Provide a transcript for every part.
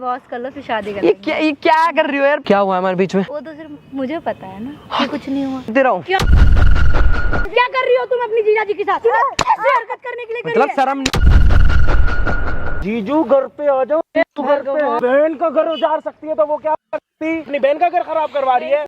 Divorce कर लो फिर शादी कर ये क्या कर रही हो यार? क्या हुआ हमारे बीच में? वो तो सिर्फ मुझे पता है ना कि कुछ नहीं हुआ। दे रहा हूँ। क्या कर रही हो तुम अपनी जीजा जी के साथ? ऐसी हरकत करने के लिए मतलब शर्म। जीजू घर पे आ जाओ। तू घर पे बहन का घर उजाड़ सकती है तो वो क्या करती? अपनी बहन का घर खराब करवा रही है।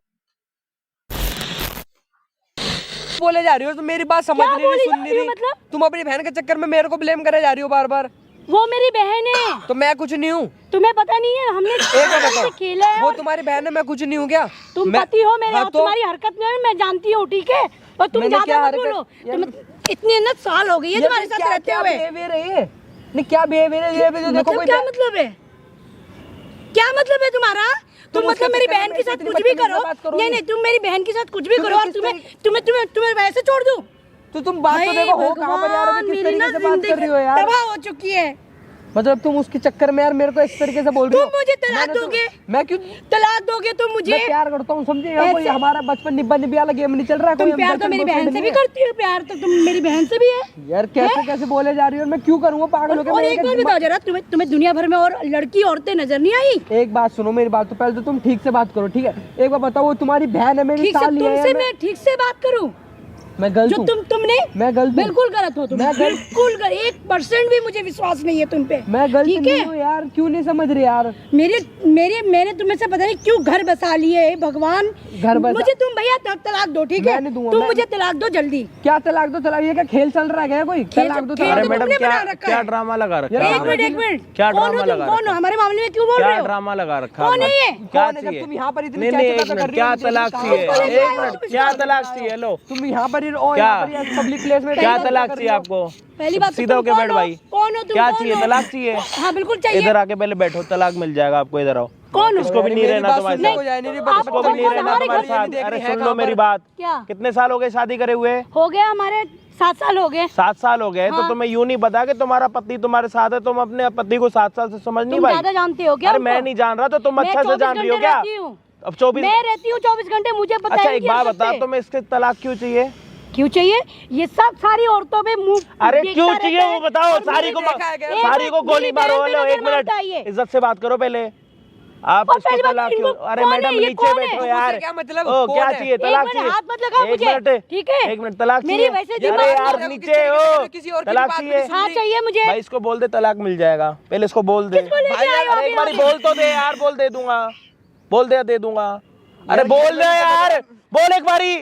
बोले जा रही हो तुम, मेरी बात समझ नहीं रही, सुन नहीं रही। मतलब तुम अपनी बहन के चक्कर में मेरे को ब्लेम करे जा रही हो बार बार। वो मेरी बहन है। तो मैं कुछ नहीं हूँ। तुम्हें पता नहीं है हमने एक बार बताओ, खेला है। वो तुम्हारी बहन है, मैं कुछ नहीं हूँ क्या? तुम पति हो मेरे। हाँ, और तुम्हारी हरकत में मैं जानती हूँ, ठीक है? और तुम ज्यादा मत बोलो। तुम इतने न साल हो गई है तुम्हारे साथ रहते हुए। क्या बिहेवियर है ये? देखो क्या मतलब है? क्या मतलब है तुम्हारा? तुम मतलब मेरी बहन के साथ कुछ भी करो। नहीं, तुम मेरी बहन के साथ कुछ भी करो और तुम्हें वैसे छोड़ दूं? तो तुम बात तो देखो, हो कहाँ पर यार? अभी किस तरीके से बात कर रही हो यार? तबाह हो चुकी है। मतलब तुम उसके चक्कर में यार मेरे को इस तरीके से बोल रही हो? तुम मुझे तलाक दोगे? मैं क्यों तलाक दोगे तुम मुझे? मैं प्यार करता हूँ, समझे? कोई हमारा बचपन निब्बा निबिया वाला गेम नहीं चल रहा है। तुम प्यार तो मेरी बहन से भी करती हो। प्यार तो तुम मेरी बहन से भी है यार। कैसे बोले जा रही हो? मैं क्यों करूँगा पागल होकर? और एक बार बताओ जरा, तुम्हें दुनिया भर में और लड़की औरतें नजर नहीं आई? एक बात सुनो मेरी बात, तो पहले तो तुम ठीक से बात करो, ठीक है? एक बार बताओ, वो तुम्हारी बहन है, मेरी साली है। तुमसे मैं ठीक से बात करूं? मैं गलत हूं? तुमने मैं गलत हूं? बिल्कुल गलत हो तुम। बिल्कुल 1% भी मुझे विश्वास नहीं है तुम पे। मैं गलत नहीं हूं यार। क्यों नहीं समझ रही यार? मैंने तुम्हें से पता नहीं क्यों घर बसा लिए है भगवान। घर बसा? मुझे तुम भैया तलाक दो, ठीक है? तुम मुझे तलाक दो जल्दी। क्या तलाक दो? तलाक? ये क्या खेल चल रहा है? कोई तलाक दो? अरे मैडम क्या ड्रामा लगा रखा है? एक मिनट क्या ड्रामा लगा रखा है? हमारे मामले में क्यों बोल रहे हो? क्या ड्रामा लगा रखा है? कौन है ये? क्या जब चाहिए? तुम यहाँ पर इतनी नहीं एक मिनट, क्या तलाक चाहिए? एक मिनट, क्या तलाक चाहिए? लो तुम यहाँ पर पब्लिक प्लेस में क्या तलाक चाहिए आपको? पहली बात सीधा होके बैठ भाई। कौन हो तुम? क्या चाहिए? तलाक चाहिए? हाँ बिल्कुल चाहिए। इधर आके पहले बैठो, तलाक मिल जाएगा आपको। इधर आओ। कौन? इसको भी नहीं रहना तुम्हारे साथ। इसको भी नहीं रहना तुम्हारे साथ। अरे सुन लो मेरी बात। क्या? कितने साल हो गए शादी करे हुए? हो गया हमारे 7 साल हो गए। 7 साल हो गए। तो तुम्हें यूं नहीं पता कि तुम्हारा पति तुम्हारे साथ है? तुम अपने पति को 7 साल से समझ नहीं पाई? ज्यादा जानते हो क्या? अरे मैं नहीं जान रहा, तो तुम अच्छा से जान रही हो क्या? अब 24 मैं रहती हूँ 24 घंटे, मुझे पता है। अच्छा एक बात बता, तुम्हें इसके तलाक क्यों चाहिए? क्यों चाहिए? ये सब सारी औरतों पे मुंह। अरे क्यों चाहिए वो बताओ। सारी को गोली मारो। हेलो एक मिनट, इज्जत से बात करो पहले। आप इसको तलाक क्यों? अरे मैडम नीचे बैठो यार। क्या मतलब? क्या चाहिए? तलाक चाहिए? हाथ मत लगाओ मुझे, ठीक है? एक मिनट, तलाक चाहिए? अरे यार नीचे हो। तलाक चाहिए? हाँ चाहिए मुझे। भाई इसको बोल दे तलाक मिल जाएगा। पहले इसको बोल दे। अरे एक बारी बोल तो दे यार। बोल दे दूंगा। बोल दे दूंगा। अरे बोल दे यार, बोल एक बारी।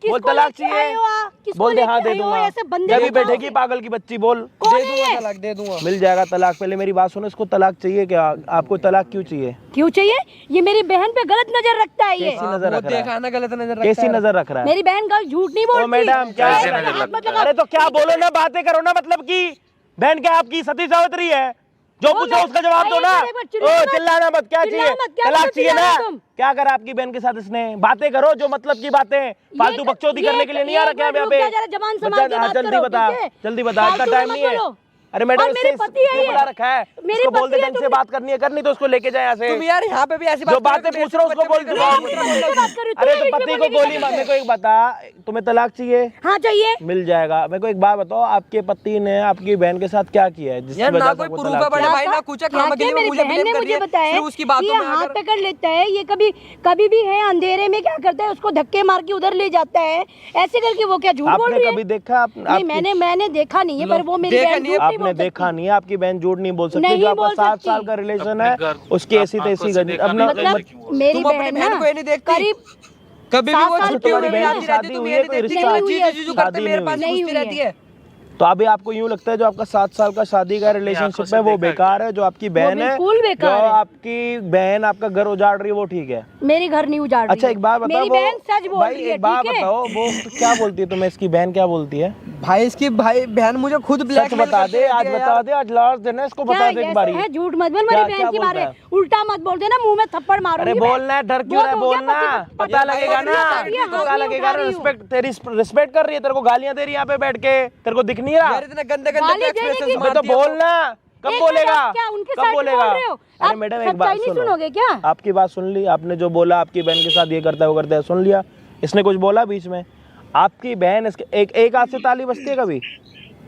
बोल तलाक चाहिए? बोल दे हाँ दे दूंगा। जब भी बैठेगी पागल की बच्ची, बोल दे दूंगा तलाक, दे दूंगा। मिल जाएगा तलाक। पहले मेरी बात सुनो, इसको तलाक चाहिए क्या? आपको तलाक क्यों चाहिए? क्यों चाहिए? ये मेरी बहन पे गलत नजर रखता है। ये कैसी नजर रख रहा है? देखा ना, गलत नजर रखता है। कैसी नजर रख रहा है? मेरी बहन का झूठ नहीं बोलती। मैडम क्या? अरे तो क्या बोलो ना, बातें करो ना। मतलब की बहन क्या आपकी सती सावित्री है? जो पूछो उसका जवाब दो ना। ओ चिल्लाना मत। क्या चाहिए? तलाक चाहिए ना? क्या करा आपकी बहन के साथ इसने? बातें करो जो मतलब की बातें। फालतू बकचोदी करने के लिए नहीं आ रखा है यहाँ पे। जल्दी बता, जल्दी बता, इतना टाइम नहीं है। अरे मैडम इससे बुला रखा है, इसको बोल दे ढंग से बात करनी है। करनी तो उसको लेके जाए यहाँ से। तुम यार यहाँ पे भी ऐसी जो बातें पूछ रहे हो उसको बोल दो। अरे तो पति को गोली मार। मेरे को एक बता, तुम्हें तलाक चाहिए? हाँ चाहिए। मिल जाएगा। मेरे को एक बात बताओ, आपके पति ने आपकी बहन के साथ क्या किया है जिसकी वजह से आपको तलाक चाहिए? बड़े भाई ना कुछ काम के लिए मुझे ब्लेम कर रही है। बताया उसकी बातों में हाथ पकड़ लेता है। ये कभी भी है अंधेरे में क्या करता है, उसको धक्के मार के उधर ले जाता है। ऐसे करके वो क्या झूठ बोल रही है? कभी देखा? मैंने देखा नहीं है, पर वो मेरी बहन झूठ नहीं बोल सकती। देखा नहीं है? आपकी बहन झूठ नहीं बोल सकती। जो आपका 7 साल का रिलेशन है उसकी ऐसी तैसी मतलब मेरी बहन ना करीब कभी भी वो छुट्टी तुम्हारी बहन की शादी हुई है? कोई रिश्ता? करते मेरे पास पूछती रहती है। तो अभी आपको यूं लगता है जो आपका 7 साल का शादी का रिलेशनशिप है वो बेकार है? जो आपकी बहन है, जो आपकी बहन आपका घर उजाड़ रही है वो ठीक है? मेरी घर नहीं उजाड़ रही। अच्छा एक बात बताओ, मेरी बहन सच बोल रही है। एक बात बताओ, वो क्या बोलती है तुम्हें? इसकी बहन क्या बोलती है? भाई इसकी बहन मुझे खुद सच बता दे, आज बता दे, आज लास्ट दिन है, इसको बता दे एक बारी। झूठ मत बोल मेरी बहन के बारे में, उल्टा मत बोल देना, मुंह में थप्पड़ मारूंगी। अरे बोलना है, डर क्यों है? बोलना, पता लगेगा ना, पता लगेगा। रिस्पेक्ट, तेरी रिस्पेक्ट कर रही है, तेरे को गालियां दे रही है यहाँ पे बैठ के, तेरे को दिख नहीं रहा? इतने गंदे तो बोलना। कब बोलेगा? कब बोलेगा? अरे मैडम एक बात सुनोगे क्या? आपकी बात सुन ली आपने, जो बोला आपकी बहन के साथ ये करता है वो करता है, सुन लिया। इसने कुछ बोला बीच में? आपकी बहन इसके एक हाथ से ताली बजती है कभी?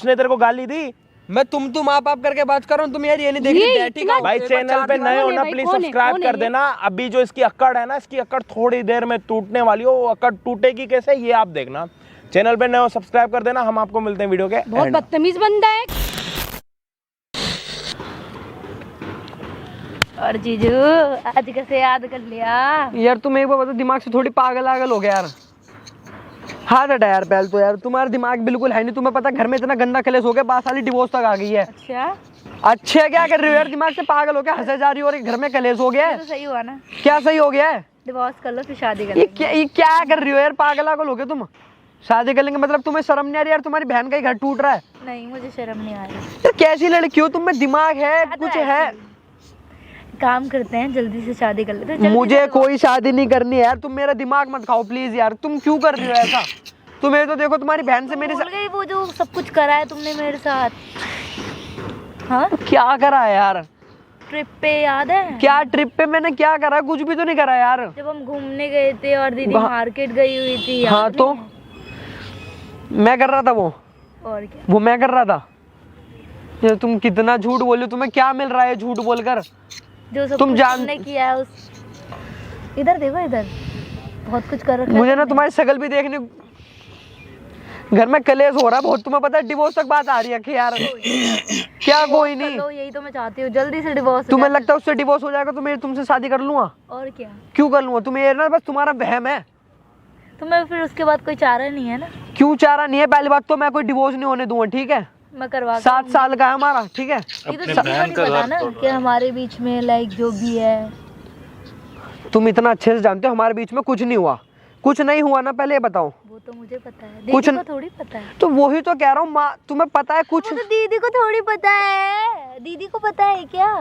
उसने तेरे को गाली दी? मैं तुम आप करके बात कर रहा हूँ, तुम यार ये नहीं देख रही डैटी का। भाई चैनल पे नए हो ना, प्लीज सब्सक्राइब कर देना। अभी जो इसकी अक्कड़ है ना, इसकी अक्कड़ थोड़ी देर में टूटने वाली हो। वो अक्कड़ टूटेगी कैसे ये आप देखना। चैनल पे नए हो सब्सक्राइब कर देना। हम आपको मिलते हैं वीडियो के बहुत end। बदतमीज बंदा है। और जीजू आज कैसे याद कर लिया? यार तुम एक बार बताओ, दिमाग से थोड़ी पागल हो गया यार। हाथ हटा यार पहले तो यार, तुम्हारा दिमाग बिल्कुल है नहीं। तुम्हें पता घर में इतना गंदा कलेश हो गया, 5 साल डिवोर्स तक आ गई है। अच्छा क्या कर रही हो यार, दिमाग से पागल हो गया, हंसे जा रही हो और घर में कलेश हो गया है। तो सही हुआ ना? क्या सही हो गया है? डिवोर्स कर लो फिर शादी कर ये क्या कर रही हो यार, पागल हो गए तुम। शादी कर लेंगे मतलब तुम्हें शर्म नहीं आ रही यार? तुम्हारी बहन का ही घर टूट रहा है। नहीं मुझे शर्म नहीं आ रही यार कैसी लड़की हो तुम, में दिमाग है कुछ है? काम करते हैं, जल्दी से शादी कर लेते हैं। मुझे कोई शादी नहीं करनी है यार, तुम मेरा दिमाग मत खाओ प्लीज यार। तुम क्यों कर रही हो ऐसा? तुम्हें तो देखो तुम्हारी बहन से मेरे साथ वो जो सब कुछ करा है तुमने मेरे साथ। हाँ क्या करा है यार? ट्रिप पे याद है? क्या ट्रिप पे मैंने क्या करा? कुछ भी तो नहीं करा यार। जब हम घूमने गए थे और दीदी मार्केट गई हुई थी। हाँ तो मैं कर रहा था वो। और क्या? वो मैं कर रहा था। ये तुम कितना झूठ बोल रहे हो, तुम्हें क्या मिल रहा है झूठ बोलकर? जो सब तुम तुमने किया है उस इधर देखो, इधर बहुत कुछ कर रखा है। मुझे ना तुम्हारी शक्ल भी देखने, घर में कलेश हो रहा है बहुत। तुम्हें पता है डिवोर्स तक बात आ रही है कि यार क्या कोई नहीं। यही तो मैं चाहती हूँ, जल्दी से डिवोर्स। तुम्हें लगता है उससे डिवोर्स हो जाएगा तो मैं तुमसे शादी कर लूंगा? और क्या? क्यों कर लूंगा? तुम्हें ये ना बस तुम्हारा वहम है। तुम्हें फिर उसके बाद कोई चारा नहीं है ना? क्यों चारा नहीं है? पहली बात तो मैं कोई डिवोर्स नहीं होने दूंगा, ठीक है? मैं करवा 7 साल का है हमारा, ठीक है? ये तो नहीं पता ना कि हमारे बीच में लाइक जो भी है। तुम इतना अच्छे से जानते हो हमारे बीच में कुछ नहीं हुआ। कुछ नहीं हुआ ना, पहले ये बताओ। वो तो मुझे पता है, कुछ दीदी को थोड़ी पता है। तो वही तो कह रहा हूँ माँ, तुम्हें पता है कुछ? तो दीदी को थोड़ी पता है। दीदी को पता है क्या?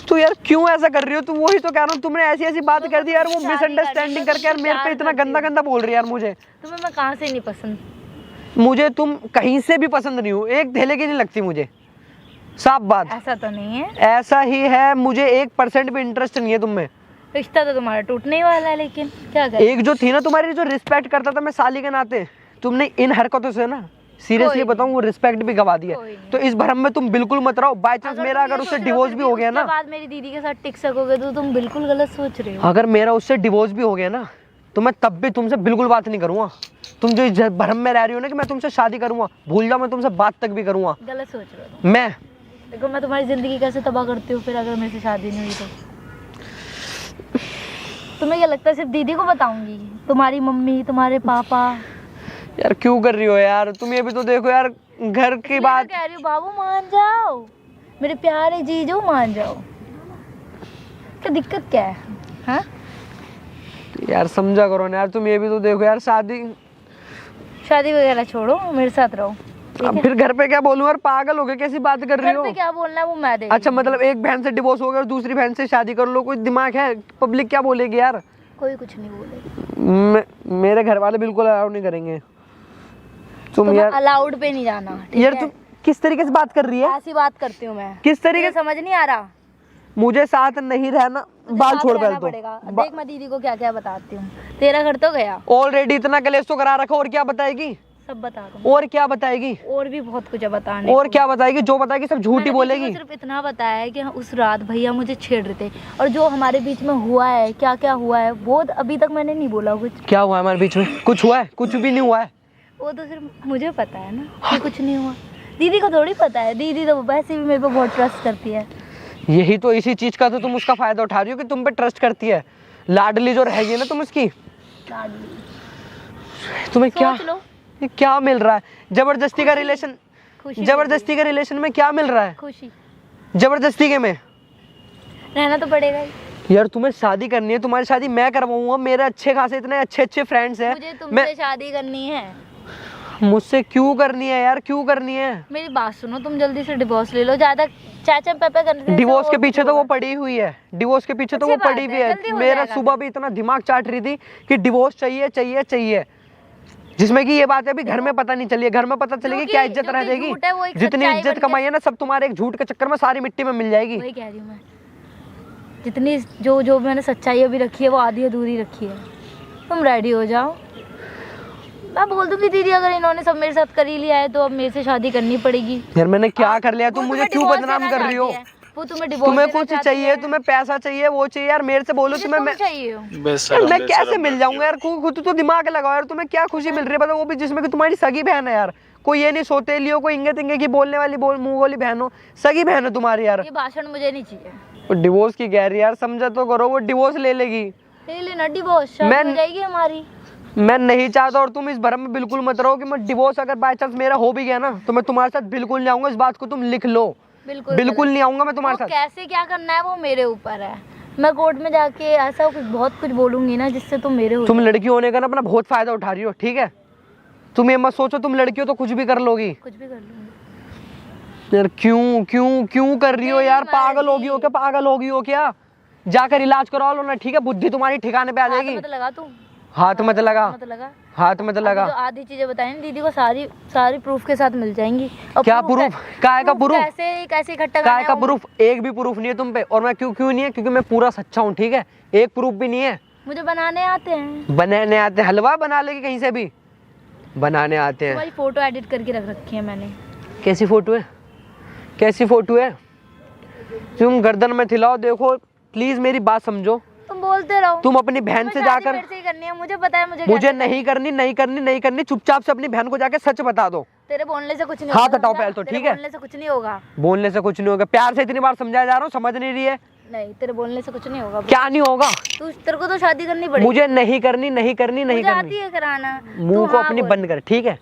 तो यार क्यों ऐसा कर रही हो? तो वही तो कह रहा हूँ, तुमने ऐसी बात कर दी यार, वो मिसअंडरस्टैंडिंग करके यार मेरे पे इतना गंदा बोल रही है यार। मुझे तुम्हें मैं कहाँ से नहीं पसंद? मुझे तुम कहीं से भी पसंद नहीं हो, एक धेले की नहीं लगती मुझे, साफ बात। ऐसा तो नहीं है। ऐसा ही है, मुझे 1% भी इंटरेस्ट नहीं है तुम में। रिश्ता तो तुम्हारा टूटने वाला है, लेकिन क्या करें? एक जो थी ना तुम्हारी, जो रिस्पेक्ट करता था मैं साली के नाते, तुमने इन हरकतों से ना सीरियसली बताऊं वो रिस्पेक्ट भी गवा दिया। तो इस भरम में तुम बिल्कुल मत रहो। बाय चांस मेरा अगर उससे डिवोर्स भी हो गया ना, बाद मेरी दीदी के साथ टिक सकोगे तो तुम बिल्कुल गलत सोच रहे हो। अगर मेरा उससे डिवोर्स भी हो गया ना तो मैं तब भी तुमसे बिल्कुल बात नहीं करूंगा। तुम जो इस भरम में रह रही हो ना कि मैं तुमसे शादी करूंगा, भूल जाओ, मैं तुमसे बात तक भी करूंगा। गलत सोच रहे हो मैं। देखो मैं तुम्हारी जिंदगी कैसे तबाह करती हूँ फिर अगर मेरे से शादी नहीं हुई तो। तुम्हें क्या लगता है सिर्फ दीदी को बताऊंगी? तुम्हारी मम्मी, तुम्हारे पापा? यार क्यों कर रही हो यार तुम? ये भी तो देखो यार, घर की बात कह रही हूँ। बाबू मान जाओ, मेरे प्यारे जीजू मान जाओ। क्या दिक्कत क्या है? हाँ यार समझा करो ना यार, तुम ये भी तो देखो यार, शादी वगैरह छोड़ो, मेरे साथ रहो। अब फिर घर पे क्या बोलूं यार? पागल हो गए, कैसी बात कर रही हो? घर पे क्या बोलना है वो मैं देख। अच्छा मतलब एक बहन से डिवोर्स हो गया और दूसरी बहन से शादी कर लो, कोई दिमाग है? पब्लिक क्या बोलेगी यार? कोई कुछ नहीं बोलेगी। मेरे घर वाले बिल्कुल अलाउ नहीं करेंगे। तुम यार अलाउड पे नहीं जाना। यार तुम किस तरीके से बात कर रही है? ऐसी बात करती हूँ मैं। किस तरीके? समझ नहीं आ रहा। मुझे साथ नहीं रहना, बाल छोड़ पहले तो। देख मैं दीदी को क्या क्या बताती हूँ। तेरा घर तो गया ऑलरेडी, इतना कलेश तो करा रखा, और क्या बताएगी? सब बता दूँ। और क्या बताएगी? और भी बहुत कुछ है बताने। और क्या बताएगी? जो बताएगी सब झूठ ही बोलेगी। सिर्फ इतना बताया है कि उस रात भैया मुझे छेड़ रहे थे, और जो हमारे बीच में हुआ है, क्या क्या हुआ है वो अभी तक मैंने नहीं बोला कुछ। क्या हुआ हमारे बीच में? कुछ हुआ है? कुछ भी नहीं हुआ है। वो तो सिर्फ मुझे पता है ना कि कुछ नहीं हुआ। दीदी को थोड़ी पता है। दीदी तो वैसे भी मेरे पे बहुत ट्रस्ट करती है। यही तो, इसी चीज का तो तुम उसका फायदा उठा रही हो कि तुम पे ट्रस्ट करती है। लाडली जो रहेगी ना तुम उसकी, तुम्हें क्या मिल रहा है? जबरदस्ती का रिलेशन, जबरदस्ती के रिलेशन में क्या मिल रहा है? खुशी। जबरदस्ती के में रहना तो पड़ेगा ही। यार तुम्हें शादी करनी है, तुम्हारी शादी मैं करवाऊंगा। मेरे अच्छे खासे इतने अच्छे फ्रेंड्स हैं। मुझे तुमसे शादी करनी है। मुझसे क्यों करनी है यार? क्यों करनी है? मेरी बात सुनो, तुम जल्दी से डिवोर्स ले लो। ज्यादा चाचा पापा करने। डिवोर्स के पीछे तो वो पड़ी हुई है, डिवोर्स के पीछे तो वो पड़ी हुई है। मेरा सुबह भी इतना दिमाग चाट रही थी कि डिवोर्स चाहिए चाहिए चाहिए, जिसमें कि ये बात है अभी घर में पता नहीं चली है। घर में पता चलेगी क्या इज्जत रह जाएगी? जितनी इज्जत कमाई है ना सब तुम्हारे एक झूठ के चक्कर में सारी मिट्टी में मिल जाएगी। वही कह रही हूँ मैं, जितनी जो मैंने सच्चाई अभी रखी है वो आधी अधूरी रखी है। तुम रेडी हो जाओ। मैं बोल दूंगी दीदी अगर इन्होंने सब मेरे साथ कर ही लिया है तो अब मेरे से शादी करनी पड़ेगी। यार मैंने क्या कर लिया, तुम वो मुझे तुम्हें क्यों divorce बदनाम देना कर रही हो? चाहती है। वो तुम्हें divorce तुम्हें देना कुछ चाहती चाहिए, है। तुम्हें पैसा चाहिए, वो चाहिए यार, मेरे से बोलो तुम्हें तुम मैं चाहिए हो। यार मैं कैसे मिल जाऊंगा यार? खुद तो दिमाग लगाओ यार, तुम्हें क्या खुशी मिल रही है बताओ, वो भी जिसमें कि तुम्हारी सगी बहन है यार। कोई ये नहीं सोतेली हो, कोई इंगे तिंगे की बोलने वाली मुंह वाली बहन हो, सगी बहन है तुम्हारी यार। ये भाषण मुझे नहीं चाहिए। वो डिवोर्स की कह रही है यार, समझा तो करो, वो डिवोर्स ले लेगी। ले लेना डिवोर्स, शादी हो जाएगी हमारी। मैं नहीं चाहता और तुम इस भरम में बिल्कुल मत रहो कि मैं डिवोर्स अगर बाय चांस मेरा हो भी गया ना तो मैं तुम्हारे साथ बिल्कुल नहीं आऊंगा, इस बात को तुम लिख लो। बिल्कुल नहीं आऊंगा मैं तुम्हारे साथ। कैसे क्या करना है वो मेरे ऊपर है। मैं कोर्ट में जाके ऐसा कुछ बहुत कुछ बोलूंगी ना जिससे तुम मेरे हो। तुम लड़की होने का ना अपना बहुत फायदा उठा रही हो, ठीक है? तुम ये मत सोचो तुम लड़की हो तो कुछ भी कर लोगी। कुछ भी कर लूंगी यार क्यों क्यों क्यों कर रही हो यार? पागल होगी हो क्या? पागल होगी हो क्या? जाकर इलाज करवा लो ना, ठीक है? बुद्धि तुम्हारी ठिकाने पे आ जाएगी। मत लगा तू, हाथ मत लगा, मत लगा, हाथ मत लगा। जो आधी चीजें बताई ना दीदी को सारी प्रूफ के साथ मिल जाएंगी। और क्या प्रूफ? काय का प्रूफ? कैसे इकट्ठा काय का प्रूफ? एक भी प्रूफ नहीं है तुम पे। और मैं क्यों नहीं है? क्योंकि मैं पूरा सच्चा हूँ, ठीक है? एक प्रूफ भी नहीं है। मुझे बनाने आते हैं। बनाने आते? हलवा बना लेगी कहीं से भी बनाने आते हैं। तुम्हारी फोटो एडिट करके रख रखी है मैंने। कैसी फोटो है? कैसी फोटो है? तुम गर्दन में थिलाओ, देखो प्लीज मेरी बात समझो। तुम बोलते रहो। तुम अपनी बहन से जाकर, मेरे से ही करनी है, मुझे पता है मुझे नहीं करनी, नहीं करनी, नहीं करनी। चुपचाप से अपनी बहन को जाके सच बता दो। तेरे बोलने से कुछ नहीं हाथ होगा। हटाओ पहले तो, ठीक है? बोलने से कुछ नहीं होगा। बोलने से कुछ नहीं होगा? प्यार से इतनी बार समझाया जा रहा हूँ, समझ नहीं रही है। नहीं, तेरे बोलने से कुछ नहीं होगा। क्या नहीं होगा? तेरे को तो शादी करनी पड़ेगी। मुझे नहीं करनी, नहीं करनी, नहीं मुझे करनी। आती है कराना। मुंह को अपनी बंद कर, ठीक है?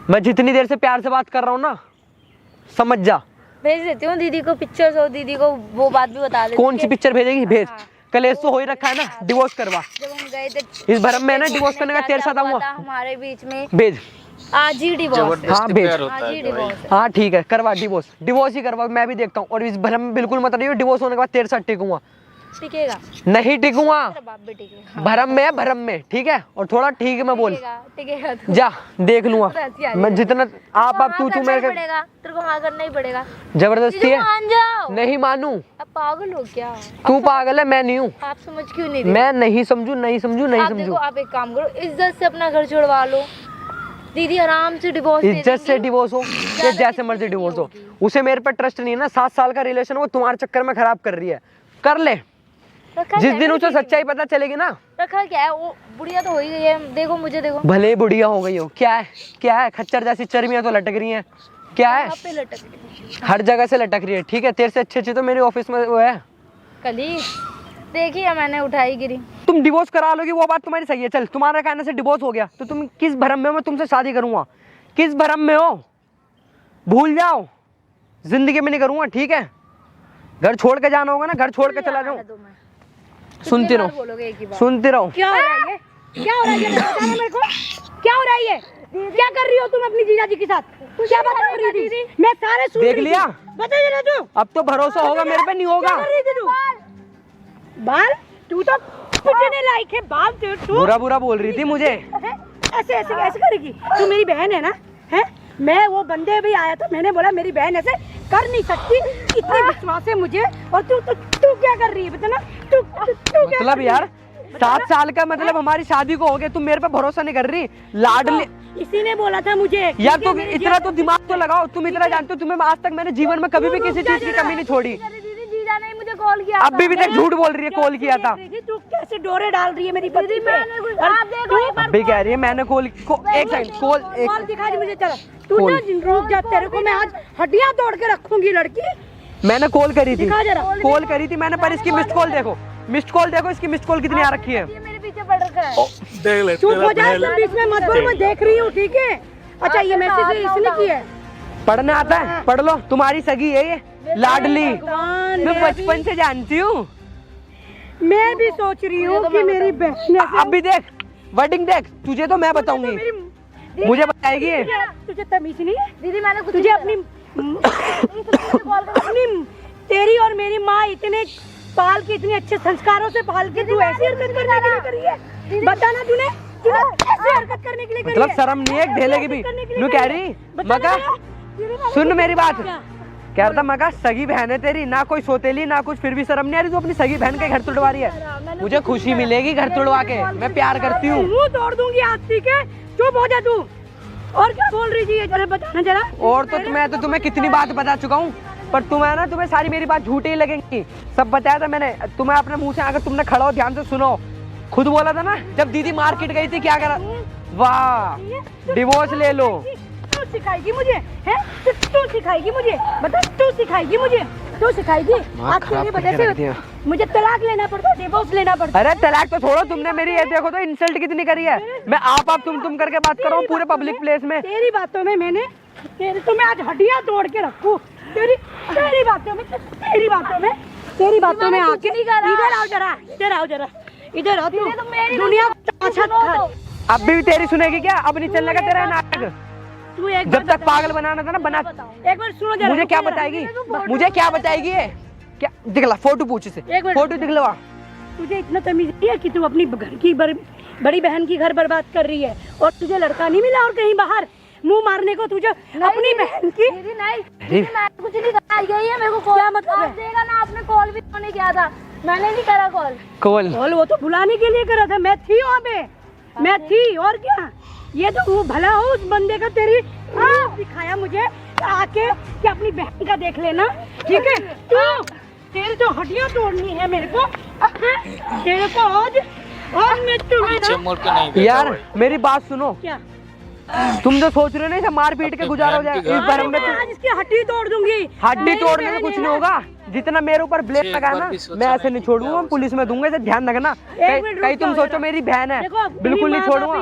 मैं जितनी देर से प्यार से बात कर रहा हूँ ना, समझ जा। भेज देती हूँ दीदी को पिक्चर्स, और दीदी को वो बात भी बता देती। कौन सी पिक्चर भेजेगी? भेज। कलेश तो हो ही रखा है ना, डिवोर्स करवा। जब हम गए थे इस भरम में ना डिवोर्स करने का तेरे साथ आऊंगा हमारे बीच में। भेज। आज ही डिवोर्स। हाँ भेज। आज ही डिवोर्स। हाँ ठीक है, करवा डिवोर्स, डिवोर्स ही करवा, मैं भी देखता हूँ। और इस भरम में बिल्कुल मत रहियो, डिवोर्स होने के बाद तेरे साथ टिकूंगा। टिकेगा? नहीं टिकूंगा। तेरा बाप भी टिकेगा। भरम में है, भरम में, ठीक है? और थोड़ा ठीक है मैं बोल, टिकेगा तू। जा देख लूंगा मैं जितना। आप तू मेरे पड़ेगा, तेरे को हाँ करना ही पड़ेगा। जबरदस्ती है? मान जाओ। नहीं मानू। अब पागल हो क्या? तू पागल है, मैं नहीं हूँ। आप समझ क्यों नहीं रहे? मैं नहीं समझू, नहीं समझू, नहीं आप समझू। देखो, आप एक काम करो, इज्जत से अपना घर छुड़वा लो। दीदी आराम से डिवोर्स दे इज्जत से देंगी। डिवोर्स हो या जैसे मर्जी डिवोर्स हो, उसे मेरे पे ट्रस्ट नहीं है ना। 7 साल का रिलेशन वो तुम्हारे चक्कर में खराब कर रही है। कर ले, रखा जिस क्या दिन है उसे दीदी? सच्चाई पता चलेगी ना। रखा क्या है? वो बुढ़िया तो हो ही गई है, देखो मुझे देखो। भले ही बुढ़िया हो गई हो, क्या है? क्या है? खच्चर जैसी चर्बियां तो लटक रही हैं। क्या है? कहाँ पे लटक रही है? हर जगह से लटक रही है, ठीक है? तेरे से अच्छी तो मेरे ऑफिस में वो है। कली देखी है मैंने, उठाई गिरी। तुम डिवोर्स करा लोगी, वो बात तुम्हारी सही है। चल, तुम्हारे कहने से डिवोर्स हो गया तो तुम किस भरम में हो मैं तुमसे शादी करूंगा? किस भरम में हो? भूल जाओ, जिंदगी में नहीं करूंगा, ठीक है? घर छोड़ के जाना होगा ना, घर छोड़ के चला जाऊं। सुनती रहो, सुनती रहो। क्या हो रहा है ये? क्या हो रहा है ये? बताना मेरे को, क्या हो रहा है ये? क्या कर रही हो तुम अपनी जीजाजी के साथ? क्या बात कर रही थी? मैं सारे सुन देख रही थी। लिया? बता जरा तू। अब तो भरोसा होगा मेरे पे, नहीं होगा। क्या कर रही थी तू? बाल? तू तो पिटने लायक है। बाल तू बुरा बुरा बोल रही थी मुझे। ऐसे ऐसे कैसे करेगी? तू मेरी बहन है ना? है? मैं वो बंदे भी आया था, मैंने बोला मेरी बहन ऐसे कर नहीं सकती, इतने विश्वास है मुझे। और तू क्या कर रही है? बता ना, तू क्या मतलब कर यार रही है? 7 साल का मतलब हमारी शादी को हो गया, तुम मेरे पे भरोसा नहीं कर रही। लाडली इसी ने बोला था मुझे। यार, तुम इतना तो दिमाग तो लगाओ। तुम इतना जानते हो, तुम्हें आज तक मैंने जीवन में कभी भी किसी चीज की कमी नहीं छोड़ी। दीदी जीजा ने मुझे कॉल किया। अभी भी तक झूठ बोल रही है, कॉल किया था। तू कैसे डोरे डाल रही है मेरी पति पे? आप देखो एक बार। अभी कह रही है मैंने कॉल। एक सेकंड, कॉल कॉल दिखा दी मुझे। चल तू ना रुक जा, तेरे को मैं आज हड्डियां तोड़ के रखूंगी लड़की। मैंने कॉल करी थी, दिखा जरा। कॉल करी थी मैंने, पर इसकी मिस्ड कॉल देखो, मिस्ड कॉल देखो, इसकी मिस्ड कॉल कितनी आ रखी है। ये मेरे पीछे पड़ रखा है। देख ले, चुप हो जा, तुम बीच में मत बोल, मैं देख रही हूँ, ठीक है? अच्छा, ये मैसेज इसने किया है? पढ़ना आता है? पढ़ लो, तुम्हारी सगी है ये, लाडली। मैं बचपन से जानती हूँ। मैं भी सोच रही हूँ कि मेरी बहन अभी देख वर्डिंग देख, तुझे तो मैं बताऊंगी, मुझे बताएगी ये। तुझे तमीज नहीं है? दीदी मैंने कुछ तुझे अपनी तेरी और मेरी माँ इतने पाल के, इतने अच्छे संस्कारों से पाल के, तू ऐसी हरकत करने के लिए करी है? बताना तूने ऐसी हरकत करने के लिए करी है? मतलब शर्म नहीं है एक ढेले की भी? नू कह रही मगा, सुन मेरी बात, कह रहा था मगा सगी बहन है तेरी, ना कोई सोतेली ना कुछ, फिर भी शर्म नहीं आ रही? तू अपनी सगी बहन के घर तोड़वा रही है। मुझे खुशी मिलेगी घर तोड़वा के, मैं प्यार करती हूँ। मुंह तोड़ दूंगी आज, ठीक है? चुप हो जा तू। और क्या बोल रही थी ये जरा बताना जरा। और तो मैं तो तुम्हें कितनी बात बता चुका हूँ, पर तुम्हें ना तुम्हें सारी मेरी बात झूठी ही लगेंगी। सब बताया था मैंने तुम्हें अपने मुंह से, अगर तुमने खड़ा हो ध्यान से सुनो। खुद बोला था ना जब दीदी मार्केट गई थी क्या करा, वाह डिवोर्स ले लो। तू सिखाएगी मुझे, हैं? तू सिखाएगी मुझे, बता तू सिखाएगी मुझे, तू सिखाएगी। आज तेरी वजह से मुझे तलाक लेना पड़ता, डिवोर्स लेना पड़ता। अरे तलाक तो छोड़ो, तुमने मेरी ये देखो तो इंसल्ट कितनी करी है। मैं आप तुम करके बात कर रहा हूँ पूरे पब्लिक प्लेस में। तेरी बातों में मैंने तो मैं आज हड्डियां तोड़ के रखूं। तेरी बातों में आके इधर आओ जरा, इधर आओ जरा, इधर आओ। दुनिया अब भी तेरी सुनेगी क्या? अब नहीं चलने का तेरा नाटक। तू एक जब तक पागल बनाना था ना बना। एक बार सुनो जरा। मुझे क्या बताएगी, मुझे क्या बताएगी ये? क्या दिखला फोटो पूछ से, फोटो दिखलवा। तुझे इतना तमीज नहीं है कि तू अपनी घर की बड़ी बहन की घर बर्बाद कर रही है और तुझे लड़का नहीं मिला और कहीं बाहर मुंह मारने को तुझे अपनी बहन की। नहीं कुछ नहीं कहा, यही है मेरे को कॉल। क्या मतलब है? देगा ना, आपने कॉल भी तो नहीं किया था, मैंने नहीं करा कॉल। वो तो बुलाने के लिए करा था, मैं थी वहाँ पे, मैं थी। और क्या, ये तो वो भला हो उस बंदे का तेरी दिखाया मुझे आके कि अपनी बहन का देख लेना, ठीक है? तेरी तो हड्डियां तोड़नी है मेरे को, तेरे को आज और मैं तुम्हें। यार मेरी बात सुनो, क्या तुम जो सोच रहे हो ना इसे मार पीट के गुजारा हो जाएगा, इस बारे में आज इसकी हड्डी तोड़ दूंगी। हड्डी तोड़ने से कुछ नहीं होगा। जितना मेरे ऊपर ब्लेम लगा ना मैं ऐसे नहीं छोड़ूंगा, पुलिस में दूंगा, इसे ध्यान रखना। कहीं तुम सोचो मेरी बहन है, बिल्कुल नहीं छोड़ूंगा।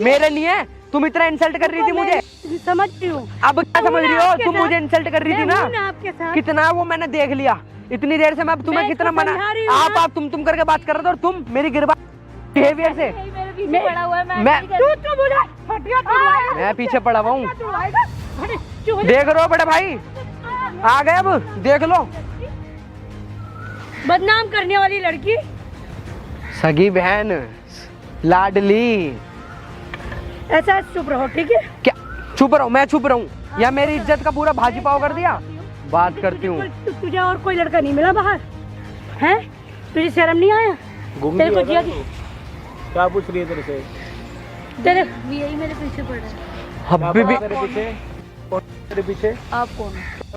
मेरे नहीं है, तुम इतना इंसल्ट कर रही थी मुझे, समझ रही हूँ। अब क्या समझ रही हो? तुम मुझे इंसल्ट कर रही थी ना, आपके साथ कितना वो मैंने देख लिया। इतनी देर से मैं तुम्हें कितना मना, आप तुम करके बात कर रहे थे और तुम मेरी गिरबान बिहेवियर से मेरे पीछे पड़ा हुआ है, मैं पीछे पड़ा हुआ हूँ। देख रहे हो बड़े भाई आ गए, अब देख लो। बदनाम करने वाली लड़की, सगी बहन, लाडली। ऐसा चुप रहो, ठीक है? क्या चुप रहो? मैं चुप रहूं या मेरी इज्जत का पूरा भाजी पाव कर दिया? बात करती हूँ। तुझे और कोई लड़का नहीं मिला बाहर, हैं? तुझे शर्म नहीं आया? तेरे को जिया क्या पूछ रही है तेरे से? तेरे यही मेरे पीछे पड़ा है। अभी भी तेरे पीछे आप कौन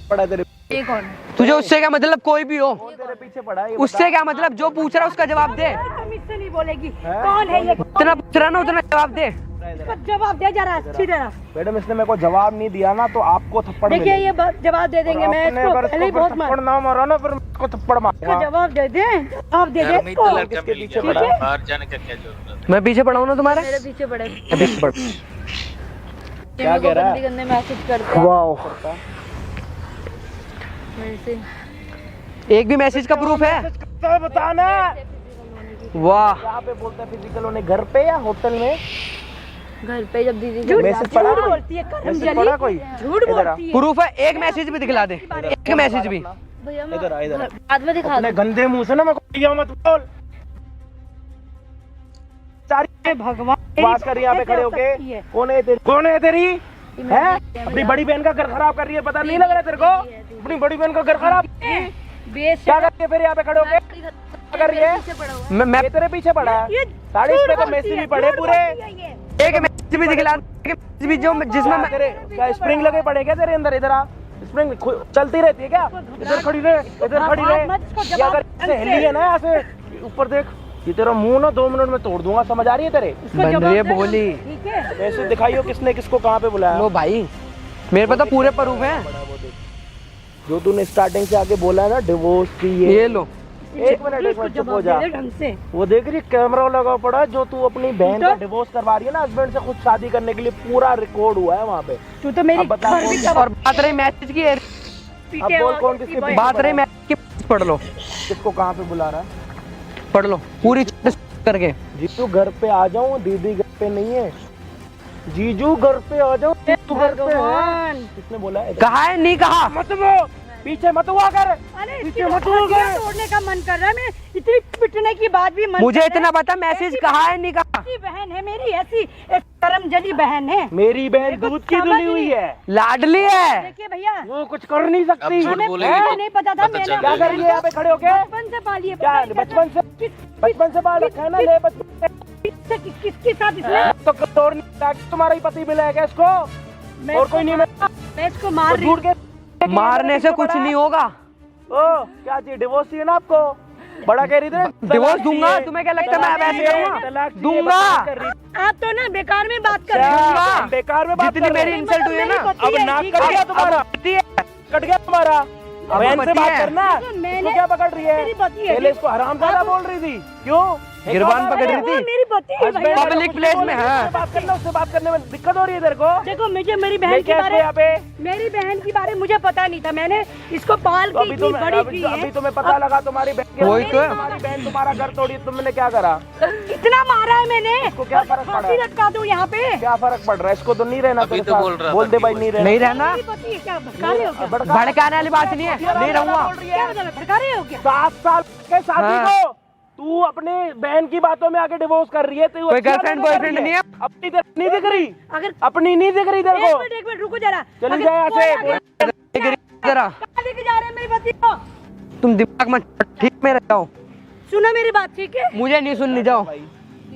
पड़ा? तेरे ये कौन है? तुझे उससे क्या मतलब? कोई भी हो तेरे पीछे पड़ा है, उससे क्या मतलब? जो पूछ रहा है उसका जवाब दे। तुम इससे नहीं बोलेगी। कौन है ये? उतना पूछ रहा ना उतना जवाब दे। इसको जवाब दे जरा अच्छी तरह। मैडम इसने मेरे को जवाब नहीं दिया ना तो आपको थप्पड़ देखिए ये जवाब दे देंगे। मैं इसको पहले ही बहुत मार ना मारा ना फिर इसको थप्पड़ मारूंगा। जवाब दे दे, जवाब दे दे इसको। इसके पीछे पड़ा है। बाहर जाने का क्या जरूरत है? मैं पीछे पड़ा हूँ ना तुम्हारे। मेरे पीछे पड़ा है। पीछे पड़। क्या कह रहा है? बंदी करने मैसेज करते हैं वाह, मेरे से। एक भी मैसेज का प्रूफ है? तो बताना। वाह, यहाँ पे बोलता है फिजिकल होने, घर पे या होटल में? घर पे जब दीदी झूठ मैसेज पढ़ा कोई? बोलती है, करम मैसेज जली। पढ़ा कोई? झूठ इधर आ। बोलती है। प्रूफ है, एक मैसेज भी दिखला दे, एक मैसेज भी। भैया मैं इधर आ, इधर आ। बाद में दिखा अपने दूँ। गंदे मुंह से ना मैं को मत बोल। सारी भगवान बात कर रही है यहाँ पे खड़े होके। कौन है तेरी? कौन है तेरी? है? अपनी बड़ी बहन का घर खराब कर रही है, पता नहीं लग रहा है तेरे को? अपनी बड़ी बहन का घर खराब क्या कर रही है फिर यहाँ पे खड़े होके? क्या कर रही है? मैं ये तेरे पीछे पड़ा है। साड़ी पे तो मैसेज भी पड़े पूरे। एक मैसेज भी दिखला दे, भी जो जिसमें मैं तेरे क्या स्प्रिंग लगे पड़े क्या तेरे अंदर? इधर आ। स्प्रिंग चलती रहती है क्या? इधर खड़ी रहे, इधर खड़ी रहे। ये अगर ऐसे हिली है ना ऐसे ऊपर देख, ये तेरा मुंह ना 2 मिनट में तोड़ दूंगा, समझ आ रही है तेरे? बन रही है बोली। ठीक है? ऐसे दिखाइयो किसने किसको कहाँ पे बुलाया। लो भाई मेरे पास तो पूरे प्रूफ है। जो तूने स्टार्टिंग से आगे बोला है ना डिवोर्स की, ये लो। एक मिनट चुप हो जा। ढंग से वो देख रही कैमरा लगा पड़ा, जो तू अपनी बहन का डिवोर्स करवा रही है ना हस्बैंड से खुद शादी करने के लिए, पूरा रिकॉर्ड हुआ है वहाँ पे। तू तो मेरी अब बता घर भी और बात रही मैसेज की, अब बोल कौन किसके पीछे बात रही मैसेज की, पढ़ लो, किसको कहाँ पे बुला रहा है? पढ़ लो पूरी चीज़ करके। जीजू घर पे आ जाऊं, दीदी घर पे नहीं है। जीजू घर पे आ जाऊं, जीजू घर पे है। किसने बोला है? कहा है? नहीं कहा। मत वो पीछे मत हुआ कर। अरे पीछे मत हुआ कर। तोड़ने का मन कर रहा है, मैं इतनी पिटने की बात भी मन मुझे कर रहा इतना है। पता मैसेज कहा है नहीं कहा। ऐसी बहन है मेरी, ऐसी एक कर्म अंजलि बहन है। मेरी बहन दूध की धुली हुई है, लाडली है। देखिए भैया, वो कुछ कर नहीं सकती। हमें पहले नहीं पता था। मैंने क्या कर रही है यहाँ पे खड़े होके? बचपन से पाली है। क्या बचपन से पाल रखा है ना? ले बचपन किसके साथ इसने? तो कुछ और नहीं था, तुम्हारा ही पति मिला है क्या इसको? और कोई नहीं मिला? मैं इसको मार रही झूठ के मारने से कुछ नहीं होगा। ओ क्या चाहिए? डिवोर्स चाहिए ना आपको? बड़ा कह रही थी डिवोर्स दूंगा। तुम्हें क्या लगता है मैं वैसे करूंगा? दूंगा। आप तो ना बेकार में बात कर रहे हो। क्या बेकार में बात जितनी कर रहे मेरी हो? इंसल्ट हुई है ना, अब नाक कट गया तुम्हारा, कट गया तुम्हारा। बहन से बात करना। इसको क्या पकड़ रही है? मेरी पति है। पहले इसको हरामजादा बोल रही थी, क्यों? गिरबान पकड़ रही वो थी। मेरी पति है भैया। पब्लिक प्लेस में है। बात करना, उससे बात करने में दिक्कत हो रही है तेरे को? देखो मुझे मेरी बहन के लेके बारे यहाँ पे मेरी बहन के बारे में मुझे पता नहीं था। मैंने इसको पाल के इतनी बड़ी की है। अभी तुम्हें पता लगा तुम्हारी बहन के वही तो है। तुम्हारी बहन तुम्हारा घर तोड़ी, तुमने क्या करा? इतना मारा है मैंने। इसको क्या फर्क पड़ा? फांसी लटका दूं यहाँ पे? क्या फर्क पड़ रहा है? इसको तो नहीं रहना तेरे साथ। बोल दे भाई नहीं रहना। नहीं रहना। मेरी पति है, क्या भड़का रहे हो क्या? भड़काने वाली बात नहीं है। नहीं रहूंगा। क्या मतलब भड़का रहे हो क्या? 7 साल के शादी हाँ। को तू अपने बहन की बातों में आके डिवोर्स कर रही है। तू कोई अच्छी गर्लफ्रेंड बातें कर बॉयफ्रेंड रही नहीं है? अपनी नहीं दिख रही, अगर अपनी नहीं दिख रही तेरे को। एक मिनट रुको जरा। चली अगर जाए यहाँ कोई से। अगर- जरा कहाँ लेके जा रहे हैं मेरी पति को? तुम दिमाग में ठीक में रह जाओ। सुनो मेरी बात, ठीक है? मुझे नहीं सुननी, जाओ।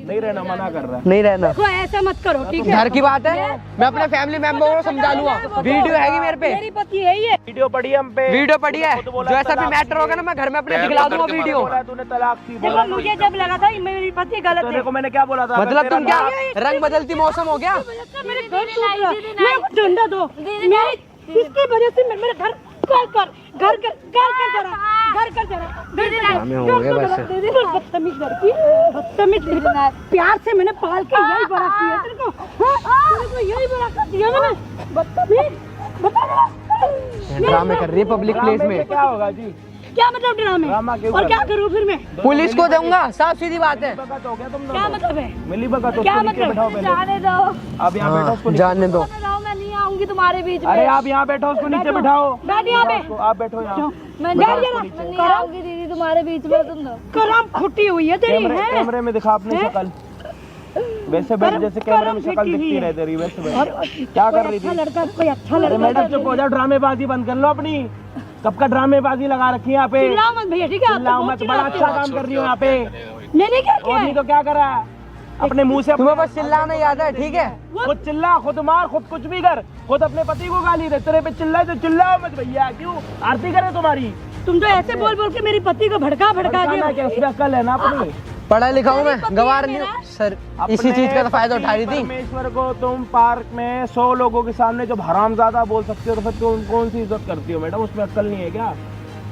नहीं रहना मना कर रहा है। नहीं रहना। देखो ऐसा मत करो, ठीक है? घर की बात है, मैं अपने फैमिली मेंबर को समझा लूंगा। वीडियो हैगी मेरे पे, मेरी पति है ये। वीडियो पड़ी है हम पे। वीडियो पड़ी है। खुद बोला जो ऐसा भी तलाक मैटर होगा ना, मैं घर में अपने दिखला दूंगा वीडियो। बोला तूने तलाक की। देखो मुझे जब लगा था मेरी पति गलत तेरे है। को मैंने क्या बोला था? मतलब तुम क्या तेरा रंग बदलती मौसम हो गया? मेरे घर टूट रहा है। मेरे को डंडा दो। मेरी इसकी वजह से मेरे घर कर जरा हो गया बस। बदतमीज लड़की, बदतमीज प्यार से मैंने पाल के यही बड़ा किया तेरे को। हाँ? तेरे को यही बड़ा कर दिया मैंने। बदतमीज बता। ड्रामे कर रही है पब्लिक प्लेस में। क्या होगा जी? क्या मतलब ड्रामे? ड्रामा क्यों और कर क्या रहे करूँ फिर मैं? पुलिस को दूंगा, साफ सीधी बात है। भगत हो गया तुम क्या मतलब है? मिली भगत हो। क्या उसको नीचे मतलब? बिठाओ पहले। जाने दो, अब यहाँ बैठो उसको नीचे। जानने दो। जाने दो, मैं नहीं आऊंगी तुम्हारे बीच में। अरे आप यहाँ बैठो, उसको नीचे बिठाओ। बैठ यहाँ पे। उसको- आप बैठो यहाँ। मैं बैठ नहीं जरा। मैं नहीं आऊंगी दीदी तुम्हारे बीच में। तुम दो करम फुटी हुई है तेरी है। कैमरे में दिखा अपनी हैं? शक्ल। वैसे बैठ, जैसे कैमरे में शक्ल दिखती रहे तेरी, वैसे बैठ। क्या कर रही अच्छा थी? लड़का, कोई अच्छा अरे लड़का। मैडम चुप हो जाओ, ड्रामेबाजी बंद कर लो अपनी। कब का ड्रामेबाजी लगा रखी है यहाँ पे? चिल्लाओ मत भैया, ठीक है? आप तो चिल्लाओ बहुत मत, बड़ा चिल्लाते अच्छा हो। काम कर रही हो यहाँ पे। मैंने क्या किया और नहीं है? तो क्या करा? अपने मुंह से तुम्हें बस चिल्लाना याद है, ठीक है? खुद चिल्ला, खुद मार, खुद कुछ भी कर, खुद अपने पति को गाली दे। तेरे पे चिल्लाए तो चिल्लाओ मत भैया। क्यों? आरती करे तुम्हारी। तुम तो ऐसे बोल बोल के मेरी पति को भड़का भड़काना के क्या? उसमें अक्ल है ना अपनी। पढ़ा लिखा हूँ मैं, गवार नहीं हूँ। सर इसी चीज का तो फायदा उठा रही थी। परमेश्वर को तुम पार्क में 100 लोगों के सामने जब हरामजादा बोल सकते हो, तो फिर तुम कौन सी इज्जत करती हो मैडम? उसमें अक्ल नहीं है क्या?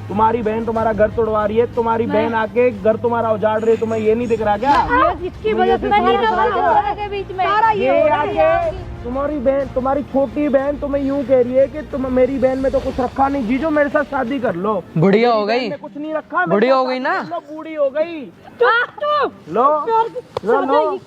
तुम्हारी बहन तुम्हारा घर तोड़वा रही है, तुम्हारी बहन आके घर तुम्हारा उजाड़ रही है, तुम्हें ये नहीं दिख रहा क्या? इसकी वजह से मैं नहीं सारा रहूंगी के बीच में। ये आके तुम्हारी बहन, तुम्हारी छोटी बहन तुम्हें यूं कह रही है कि तुम, मेरी बहन में तो कुछ रखा नहीं, जीजो मेरे साथ शादी कर लो। बुढ़िया हो बहन गई, में कुछ नहीं रखा। बुढ़िया हो गई ना। लो बूढ़ी हो गई। चुप लो लो लो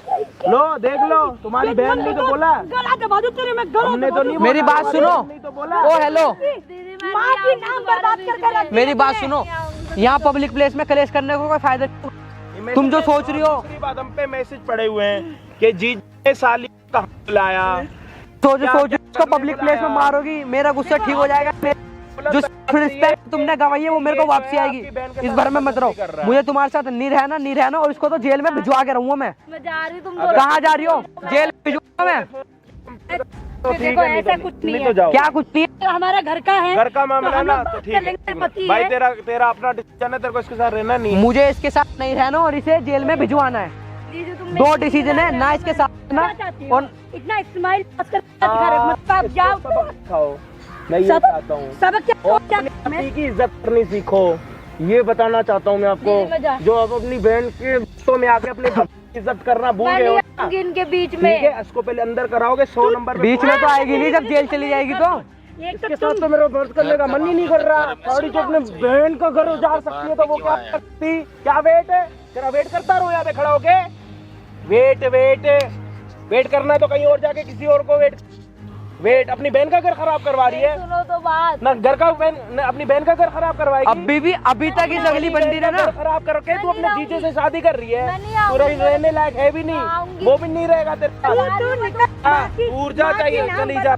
लो, देख लो, तुम्हारी बहन ने तो बोला। गला दबा दूं तेरे, मैं गला हमने दबा तो नहीं दूं। मेरी बोला, बात हमारी सुनो। बहन ने तो बोला। ओ हेलो, दीदी मैं माँ नहीं की आऊंगी नाम तुम्हारे बर्बाद बीच कर में। रखी मेरी है बात तुमने। सुनो। यहाँ पब्लिक प्लेस में कलेश करने को कोई फायदा नहीं। तुम जो सोच रही हो, दूसरी बात, हम पे मैसेज पड़े हुए हैं कि जीजू ने साली को कहाँ बुलाया। तो जो सोच उसको पब्लिक प्लेस में मारोगी, मेरा गुस्सा ठीक हो जाएगा। जो रिस्पेक्ट तुमने गवाई है वो मेरे को वापसी आएगी। इस भर में मत रहो। मुझे तुम्हारे साथ नहीं रहना और इसको तो जेल में भिजवा के रहूंगा मैं। मैं जा रही हूँ, तुम कहाँ जा रही हो? जेल में भिजवाऊंगा मैं। तो ठीक देखो, है, नहीं ऐसा तो- कुछ नहीं नहीं है। तो जाओ। क्या कुछ नहीं है? हमारा घर का है, घर का मामला है हम ना, लोग तो बात ठीक कर लेंगे, है पति भाई। है। तेरा अपना डिसीजन है, तेरे को इसके साथ रहना नहीं है। मुझे इसके साथ नहीं रहना और इसे जेल में भिजवाना है। दीदी तुम दो डिसीजन है ना, इसके साथ क्या ना चाहती हो? और इतना स्माइल पास कर दिखा रहे हो, मतलब आप जाओ तो सबक सिखाओ, मैं ये सब चाहता हूँ। सबक क्या और क्या अपनी पति की इज्जत करनी सीखो, ये बताना चाहता हूँ मैं दीदी, मैं आपको। जा- जो आप अपनी बहन के रिश्तों में आके अपनी पति की इज्जत करना भूल मैं गए हो नहीं ना। आऊंगी इनके बीच ठीक में। है, इसको पहले अंदर कराओगे 100 नंबर पे। बीच में तो आएगी नहीं, जब जेल चली जाएगी तो। एक इसके तो साथ तो मेरा बर्थ करने का मन ही नहीं कर रहा। साड़ी जो अपने बहन का घर उजाड़ सकती है तो वो क्या करती? क्या वेट है तेरा? वेट करता रहो यहाँ पे खड़ा होके। वेट करना है तो कहीं और जाके किसी और को वेट। वेट, अपनी बहन का घर खराब करवा रही है सुनो तो बात। ना, घर का बहन अपनी बहन का घर खराब करवाएगी। अभी तक इस अगली बंदी ने ना खराब करके तू अपने जीजे से शादी कर रही है, मैं नहीं आऊंगी। पूरा रहने लायक है भी नहीं, आऊंगी। वो भी नहीं रहेगा तेरे पास। तू निकल, माँ की- ऊर्जा माँ की चाहिए, नाम चली पर- जा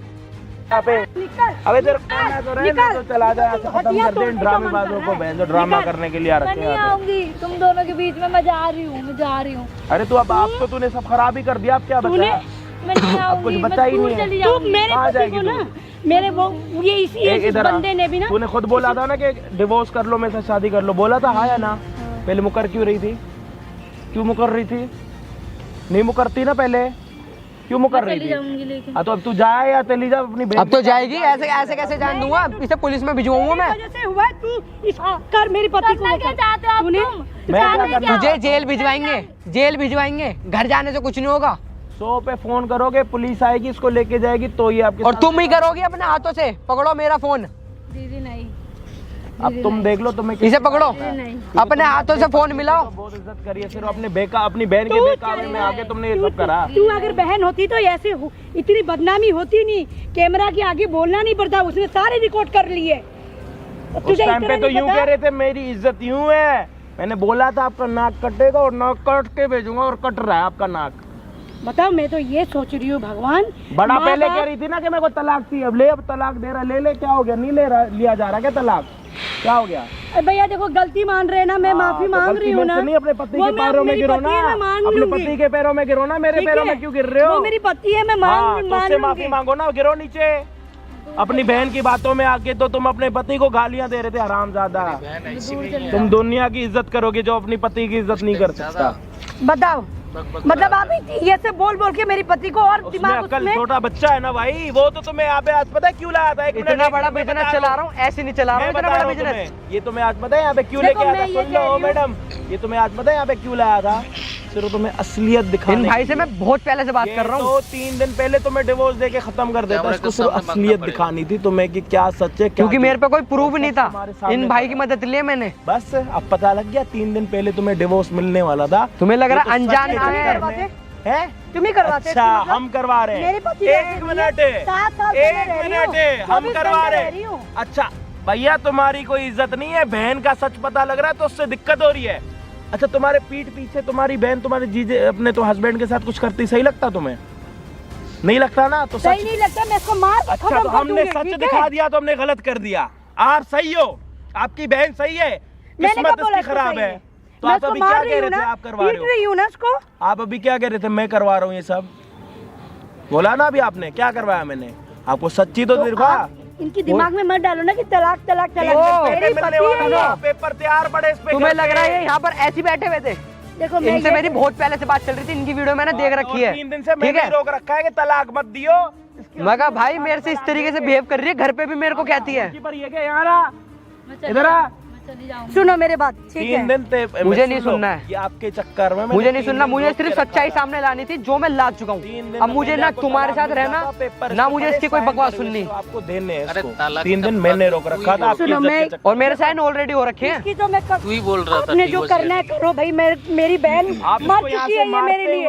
यहाँ पे। निकल, अबे तेरे निकल, को तो रहने निकल। तो चला जा, ऐसे खत्म हटिया कर दे इन तोड़ने का ड्रामेबाजों मन को, कर रहा है। बहन जो ड्रामा निकल। करने के लिए आ मैं रखे नहीं हैं यहाँ आऊंगी तुम दोनों के बीच में, मैं जा रही हूँ, मैं जा रही हूँ। पे। अरे तू अब आप तो तूने सब खराब ही कर दिया, अब क्या तूने बचा? मैं नहीं आऊंगी, कुछ मैं बचा ही दूर नहीं है। चली तू जाऊंगी। मेरे कहाँ पति जाएगी को तू? ना, मेरे वो ये इस इधर आ। बंदे ने भी ना, तूने खुद बोला था ना कि डिवोर्स कर लो, मेरे साथ शादी कर लो, बोला था हाँ या ना? पहले मुकर क्यों रही थी? क्यों मुकर रही थी? नहीं मुकरती ना पहले, क्यों मुकर रही चली थी? जाऊंगी लेकिन। हाँ तो अब तू जाए या चली जा अपनी बहन अब तो के साथ। जाएगी, ऐसे ऐसे कैसे जान दूंगा? इसे पुलिस में भिजवाऊंगा मैं। वजह से हुआ है, तू इस कर मेरी पति को करना क्या बता। चाहते हो आप तूने तुम? मैं चाहते क्या क्या? तुझे जेल भिजवाएंगे, जेल भिजवाएंगे, घर जाने से कुछ नहीं होगा। 100 पे फोन करोगे, पुलिस आएगी, इसको लेके जाएगी, तो ये आपके और साथ- तुम ही करोगी अपने हाथों से। पकड़ो मेरा फोन, दीदी नहीं, अब तुम देख लो तुम्हें इसे पकड़ो, नहीं। अपने हाथों से फोन मिलाओ। बहुत इज्जत करी है, सिर्फ अपने अपनी बहन के बेकाबू में आके तुमने ये सब करा। तू अगर बहन होती तो ऐसे इतनी बदनामी होती नहीं, कैमरा के आगे बोलना नहीं पड़ता, उसने सारे रिकॉर्ड कर लिए। उस तुझे टाइम इतना पे तो नहीं यूं पता? कह रहे थे मेरी इज्जत यूं है, मैंने बोला था आपका नाक कटेगा और नाक काट के भेजूंगा, और कट रहा है आपका नाक। बताओ, मैं तो ये सोच रही हूँ भगवान, बड़ा माँ पहले बाप- कह रही थी ना कि मेरे को तलाक थी, अब ले, अब तलाक दे रहा, ले ले, क्या हो गया? नहीं ले रहा, लिया जा रहा क्या तलाक? क्या हो गया? अरे भैया देखो, गलती मान रहे हैं ना, मैं माफी तो मांग गलती रही हूँ मेरे ना। से नहीं, अपने पति वो के मैं पैरों में मेरी गिरो पति है, ना, मैं मांग अपने लूंगी। पति के पैरों में गिरो ना, मेरे ठीक पैरों है? में क्यों गिर रहे हो? वो मेरी पति है, मैं हाँ, मान तो उससे मान माफी लूंगी। मांगो ना, गिरो नीचे। अपनी बहन की बातों में आके तो तुम अपने पति को गालियां दे रहे थे, हरामजादा। तुम दुनिया की इज्जत करोगे जो अपनी पति की इज्जत नहीं कर सकता। बताओ, मतलब आप ये से बोल बोल के मेरी पति को और उसमें दिमाग अक्ल, उसमें छोटा बच्चा है ना भाई, वो तो तुम्हें यहाँ पे आज पता है क्यों लाया था? एक मिनट, इतना एक बड़ा मिनट, मैं बिजनेस बता चला रहा रहा हूँ, ऐसे नहीं चला रहा हूँ मैं इतना बता बड़ा रहा हूँ बिजनेस। तुम्हें, ये तुम्हें आज पता है यहाँ पे क्यों देखो, लेके आया मैं था? ये सुन कह लो रही हूँ। मैडम, ये तुम्हें आज पता है यहाँ पे क्यों लाया था? सिर्फ तुम्हें असलियत दिखाने इन भाई के से मैं बहुत पहले से बात लिए। कर रहा हूँ। तो 3 दिन पहले तुम्हें डिवोर्स देके खत्म कर देता, इसको सिर्फ असलियत दिखानी थी तुम्हें कि क्या सच है, क्या क्योंकि मेरे पे कोई प्रूफ नहीं था, तुम्हारे सामने इन भाई की मदद ली है मैंने। बस अब पता लग गया, 3 दिन पहले तुम्हें डिवोर्स मिलने वाला था। तुम्हें लग रहा ये तो अनजान सच के आ गए। चक्कर में- है? तुम ही करवाते अच्छा, इसका मतलब? हम करवा रहे मेरे हैं। पति एक ऐसे नहीं मिनट है। 7 साल से मैं एक रह रही मिनट हूँ, हम 24 करवा घंटे रहे रह रही हैं। हूँ। अच्छा भैया, तुम्हारी कोई इज्जत नहीं है, बहन का सच पता लग रहा है तो उससे दिक्कत हो रही है। अच्छा, तुम्हारे पीठ पीछे तुम्हारी बहन तुम्हारे जीजे अपने तो हस्बैंड के साथ कुछ करती, सही लगता तुम्हें? नहीं लगता ना? तो सही सच। नहीं लगता, मैं इसको मार के अच्छा, खत्म तो कर हमने दूंगी, सच ठीक है? दिखा दिया तो हमने गलत कर दिया। आप सही हो, आपकी बहन सही है, मैंने किस्मत कब बोला इसकी इसको खराब सही है। है? तो मैं आप इसको अभी मार क्या रही कह हूँ रहे थे? ना, आप करवा पीट रहे हो, रही हूँ ना इसको। आप अभी क्या कह रहे थे? मैं करवा रहा हूँ ये सब, बोला ना अभी आपने? क्या करवाया मैंने आपको? सच्ची तो दिखा। आप इनकी दिमाग में मत डालो ना कि तलाक तलाक तीन तलाक। दिन मेरी पहले पति मिलने है वाला ये। था, पेपर तैयार पड़े इस पे तुम्हें घर लग पे। रहा है यहाँ पर ऐसे ही बैठे हुए थे? देखो, मैं इनसे ये- मेरी बहुत पहले से बात चल रही थी, इनकी वीडियो मैंने देख रखी है। 3 दिन से ठीक मैंने है, रोक रखा है कि तलाक मत दियो। मैं कहा भाई मेरे से इस तरीके से बिहेव कर रही है, घर पे भी मेरे को कहती है। पर ये क्या यार आ? इधर आ। मैं चली जाऊंगी। सुनो मेरे बात, ठीक 3 है? दिन मुझे सुन नहीं लो, सुनना है। ये आपके चक्कर में मुझे नहीं सुनना, मुझे सिर्फ सच्चाई सामने लानी थी जो मैं ला चुका हूँ। अब मुझे ना तुम्हारे साथ रहना, ना मुझे इसकी कोई बकवास सुननी। आपको देने हैं इसको। 3 दिन मैंने रोक रखा था आपकी सुनो, इज्जत मैं- के चक्कर और मेरे साइन ऑलरेडी हो रखे हैं। इसकी तो मैं तू ही बोल रहा था आपने जो divorce करना है करो भाई, मेरी बहन में। आप मर इसको यहाँ चुकी से है ये मेरे मारते लिए।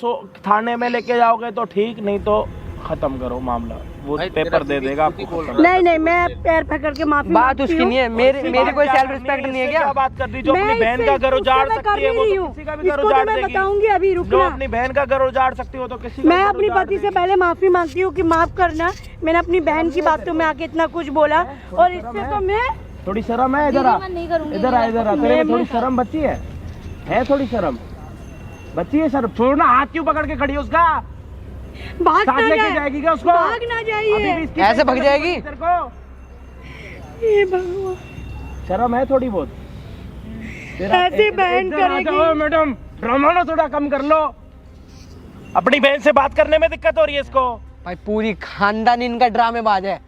हुए थाने में लेके जाओगे तो ठीक, नहीं तो खत्म करो मामला, वो भाई, पेपर तेरा दे बीवी देगा खुद ही आपको। बोल खत्म। नहीं नहीं, मैं पैर पकड़ के माफी बात मांगती उसकी हूँ। नहीं है, मेरी कोई सेल्फ रिस्पेक्ट नहीं है क्या? बात कर दी जो मैं अपनी बहन इससे- का घर उससे उजाड़ मैं कर सकती है, वो नहीं तो हूँ। किसी का भी घर इसको तो उजाड़ मैं देगी। बताऊंगी, अभी जो रुकना। अपनी बहन का घर उजाड़ सकती हो तो किसी का मैं घर अपनी उजाड़ पति से देगी। पहले माफी मांगती हूँ कि माफ करना, मैंने अपनी बहन की बातों में आके इतना कुछ बोला, और इससे तो मैं थोड़ी शर्म है? इधर आ, मैं नहीं करूंगी। इधर आ, इधर आ। तेरे में थोड़ी शर्म बची है थोड़ी शर्म बची है? शर्म छोड़ ना, हाथ क्यों पकड़ के खड़ी है उसका? भाग साथ ना लेके जाए, जाएगी क्या उसको? भाग ना अभी भी जाइए। इसकी ऐसे भग जाएगी? तेरे को हे भगवान, शर्म है थोड़ी बहुत? ऐसी बहन करेगी। मैडम, ड्रामा ना थोड़ा कम कर लो। अपनी बहन से बात करने में दिक्कत हो रही है इसको। भाई पूरी खानदान इनका ड्रामेबाज है।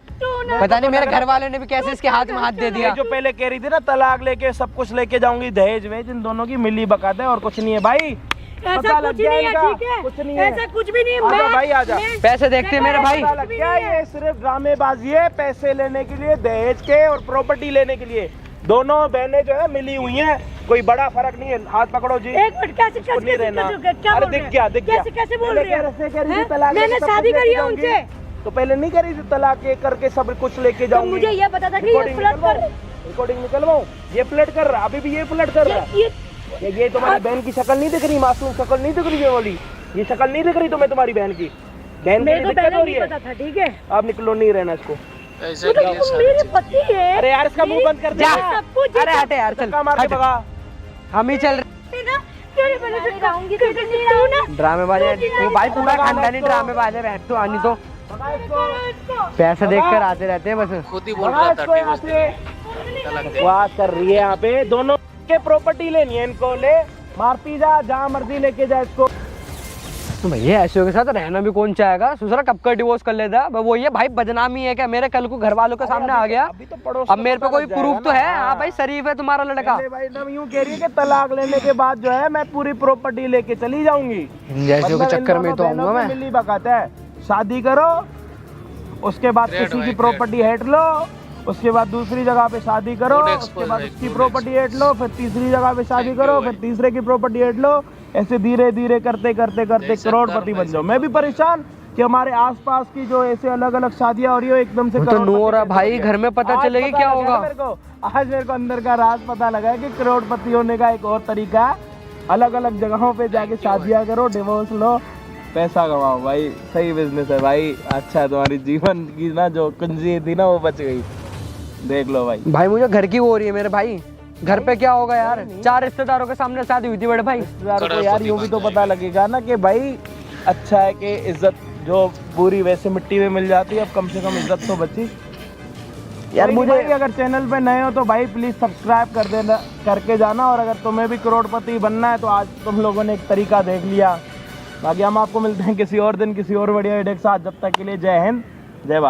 पता नहीं मेरे घर वाले ने भी कैसे इसके हाथ में हाथ दे ये दिया। जो पहले कह रही थी ना तलाक लेके सब कुछ लेके जाऊंगी, दहेज वेज, इन दोनों की मिली बकात है और कुछ नहीं है भाई। ऐसा पता लग कुछ गया नहीं है, इनका, ठीक है? कुछ नहीं है। ऐसा कुछ भी नहीं है। आजा मैं- भाई, आजा। मैं- पैसे देखते मेरे भाई। पता लग गया ये सिर्फ ड्रामेबाजी है, पैसे लेने के लिए, दहेज के और प्रॉपर्टी लेने के लिए। दोनों बहनें जो है मिली हुई हैं, कोई बड़ा फर्क नहीं है। हाथ पकड़ो जी। एक मिनट, कैसे उसको नहीं रहना। क्या अरे बोल रहे दिख गया, हैं? दिख गया। कैसे कैसे बोल पहले रहे हैं? कैसे कह रही थी हैं? तलाक लेके मैंने सब शादी कुछ करी है लेके उनसे, जाऊंगी। तो पहले नहीं करी थी तलाक ये करके सब कुछ लेके तो जाऊंगी। मुझे ये पता था कि ये फ्लर्ट कर रिकॉर्डिंग निकलवाऊं, ये फ्लर्ट कर रहा, अभी भी ये फ्लर्ट कर रहा है। ये तुम्हारी बहन की शक्ल नहीं दिख रही, मासूम शक्ल नहीं दिख रही ये वाली, ये शक्ल नहीं दिख रही तुम्हें तुम्हारी बहन की। बहन मेरे की को दिक्कत पहले हो रही नहीं है, पता था, ठीक है। आप निकलो, नहीं रहना इसको। तो तुम मेरे पति है। अरे यार इसका मुंह बंद कर दे, सब कुछ अरे हटे यार, चल धक्का मार के हट। भगा। हम ही चल रहे ना, तेरे पहले से कहूंगी तो नहीं ना। ड्रामेबाज तू भाई, पूरा खानदानी ड्रामेबाज है। बैठ तो आनी तो भगा इसको, पैसा देख कर आते रहते हैं बस। खुद ही बोल भगा रहा था इसको यहाँ से। बकवास कर रही है यहाँ पे, दोनों के प्रॉपर्टी लेनी है इनको, ले मार पी जा, जहाँ मर्जी लेके जा इसको। तो भैया ऐसे के साथ रहना भी कौन चाहेगा? सुसरा कब का डिवोर्स कर लेता। वो ये भाई बदनामी है क्या? मेरे कल को घर वालों के सामने आ गया, अभी तो पड़ोस अब में मेरे पे पता कोई लग जाएगा प्रूफ तो ना। है। हाँ भाई शरीफ है तुम्हारा लड़का। अरे भाई तुम यूं कह रही है कि तलाक लेने के बाद जो है मैं पूरी प्रॉपर्टी लेके चली जाऊंगी। जैसे मतलब के इन चक्कर में दोनों तो आऊंगा बहनों मैं। की मिली बकत है, शादी करो, उसके बाद किसी की प्रॉपर्टी हेट लो, उसके बाद दूसरी जगह पे शादी करो, उसके बाद उसकी प्रॉपर्टी हेट लो, फिर तीसरी जगह पे शादी करो, फिर तीसरे की प्रॉपर्टी हेट लो, ऐसे धीरे धीरे करते करते करते करोड़पति बन जाओ। मैं भी परेशान कि हमारे आसपास की जो ऐसे अलग अलग शादियां हो रही हो एकदम से तो करोड़पति नूर है कैसे भाई, बन गए। घर में पता आज चलेगी पता क्या लगा होगा। मेरे को, आज मेरे को अंदर का राज पता लगा है कि करोड़पति होने का एक और तरीका है, अलग अलग जगहों पे जाके शादियां करो, डिवोर्स लो, पैसा कमाओ। भाई सही बिजनेस है भाई, अच्छा है, तुम्हारी जीवन की ना जो कुंजी थी ना वो बच गई, देख लो भाई। भाई मुझे घर की वो हो रही है मेरे भाई। घर पे क्या होगा यार, 4 रिश्तेदारों के सामने शादी हुई थी बड़े भाई। रिश्तेदारों को यार यूं भी तो पता लगेगा ना कि भाई अच्छा है कि इज्जत जो पूरी वैसे मिट्टी में मिल जाती है, अब कम से कम इज्जत तो बची। यार मुझे अगर चैनल पे नए हो तो भाई प्लीज सब्सक्राइब कर देना, करके जाना। और अगर तुम्हें भी करोड़पति बनना है तो आज तुम लोगों ने एक तरीका देख लिया। बाकी हम आपको मिलते हैं किसी और दिन किसी और बढ़िया वीडियो के साथ। जब तक के लिए जय हिंद, जय भारत।